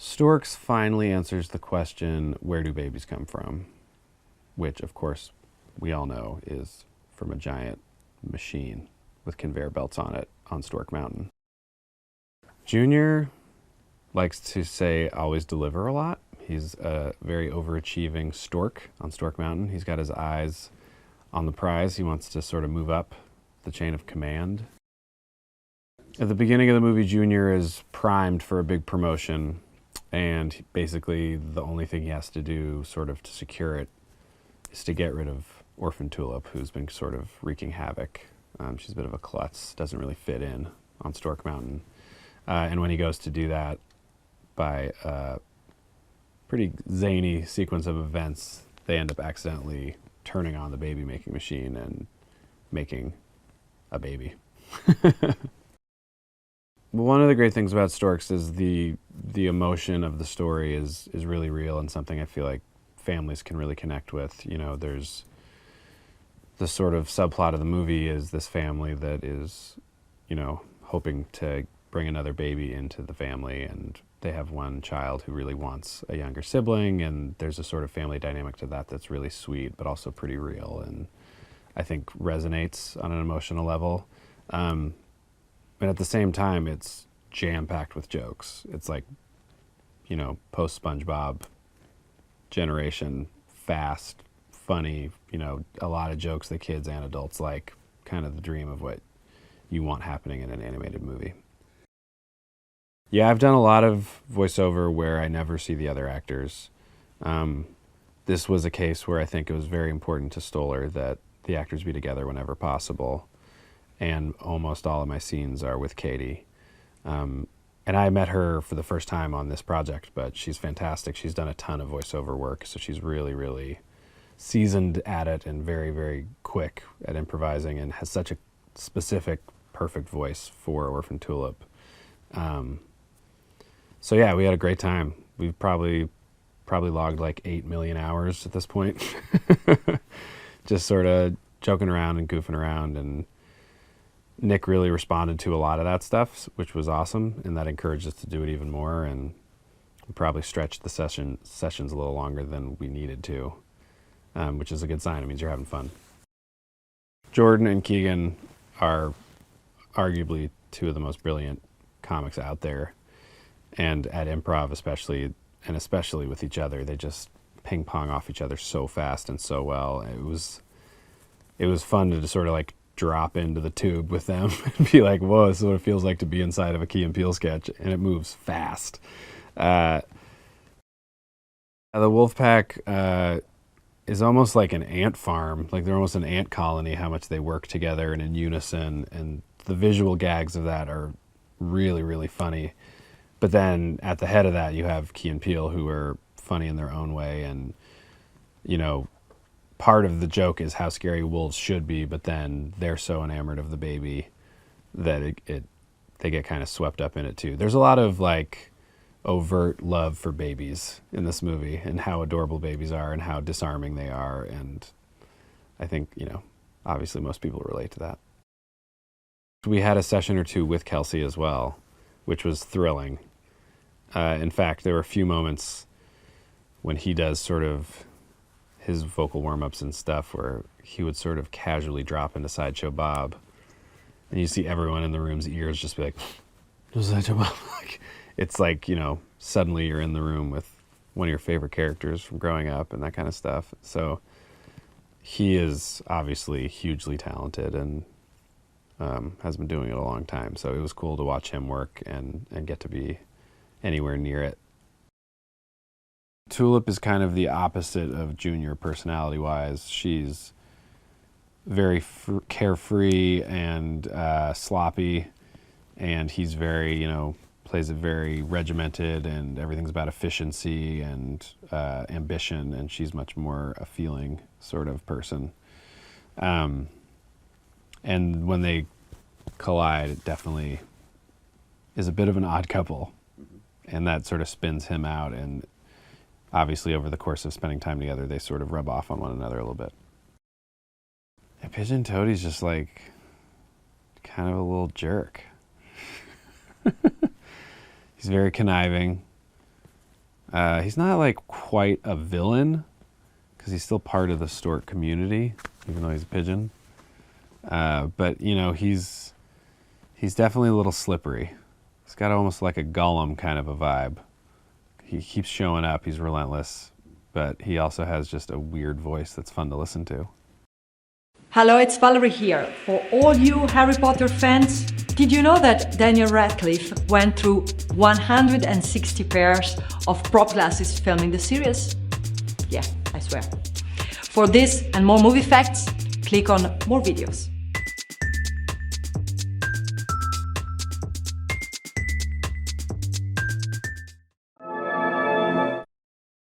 Storks finally answers the question, where do babies come from? Which, of course, we all know is from a giant machine with conveyor belts on it on Stork Mountain. Junior likes to say always deliver a lot. He's a very overachieving stork on Stork Mountain. He's got his eyes on the prize. He wants to sort of move up the chain of command. At the beginning of the movie, Junior is primed for a big promotion, and basically the only thing he has to do sort of to secure it is to get rid of Orphan Tulip, who's been sort of wreaking havoc. She's a bit of a klutz, doesn't really fit in on Stork Mountain. And when he goes to do that, by a pretty zany sequence of events, they end up accidentally turning on the baby making machine and making a baby. One of the great things about Storks is the emotion of the story is really real and something I feel like families can really connect with. You know, there's the sort of subplot of the movie is this family that is, you know, hoping to bring another baby into the family, and they have one child who really wants a younger sibling, and there's a sort of family dynamic to that that's really sweet but also pretty real, and I think resonates on an emotional level. But at the same time, it's jam-packed with jokes. It's like, you know, post-SpongeBob generation, fast, funny, you know, a lot of jokes that kids and adults like, kind of the dream of what you want happening in an animated movie. Yeah, I've done a lot of voiceover where I never see the other actors. This was a case where I think it was very important to Stoller that the actors be together whenever possible. And almost all of my scenes are with Katie. And I met her for the first time on this project, but she's fantastic. She's done a ton of voiceover work, so she's really, really seasoned at it and very, very quick at improvising and has such a specific, perfect voice for Orphan Tulip. So yeah, we had a great time. We've probably logged like 8 million hours at this point. Just sort of joking around and goofing around, and Nick really responded to a lot of that stuff, which was awesome, and that encouraged us to do it even more, and we probably stretched the sessions a little longer than we needed to, which is a good sign. It means you're having fun. Jordan and Keegan are arguably two of the most brilliant comics out there, and at improv especially, and especially with each other, they just ping pong off each other so fast and so well. It was fun to just sort of like drop into the tube with them and be like, whoa, this is what it feels like to be inside of a Key and Peele sketch, and it moves fast. The Wolfpack is almost like an ant farm, like they're almost an ant colony, how much they work together and in unison, and the visual gags of that are really, really funny. But then at the head of that, you have Key and Peele, who are funny in their own way, and, you know, part of the joke is how scary wolves should be, but then they're so enamored of the baby that they get kind of swept up in it too. There's a lot of like overt love for babies in this movie, and how adorable babies are and how disarming they are, and I think, you know, obviously most people relate to that. We had a session or two with Kelsey as well, which was thrilling. In fact, there were a few moments when he does sort of his vocal warm-ups and stuff where he would sort of casually drop into Sideshow Bob, and you see everyone in the room's ears just be like, Sideshow Bob. Like, it's like, you know, suddenly you're in the room with one of your favorite characters from growing up and that kind of stuff. So he is obviously hugely talented and has been doing it a long time. So it was cool to watch him work and get to be anywhere near it. Tulip is kind of the opposite of Junior personality-wise. She's very carefree and sloppy, and he's very, you know, plays it very regimented, and everything's about efficiency and ambition, and she's much more a feeling sort of person. And when they collide, it definitely is a bit of an odd couple, and that sort of spins him out, and obviously over the course of spending time together, they sort of rub off on one another a little bit. Yeah, Pigeon Toadie's just like kind of a little jerk. He's very conniving, He's not like quite a villain because he's still part of the stork community, even though he's a pigeon. But you know, he's definitely a little slippery. He's got almost like a Gollum kind of a vibe. He keeps showing up. He's relentless, but he also has just a weird voice that's fun to listen to. Hello, it's Valerie here. For all you Harry Potter fans, did you know that Daniel Radcliffe went through 160 pairs of prop glasses filming the series? Yeah, I swear. For this and more movie facts, click on more videos.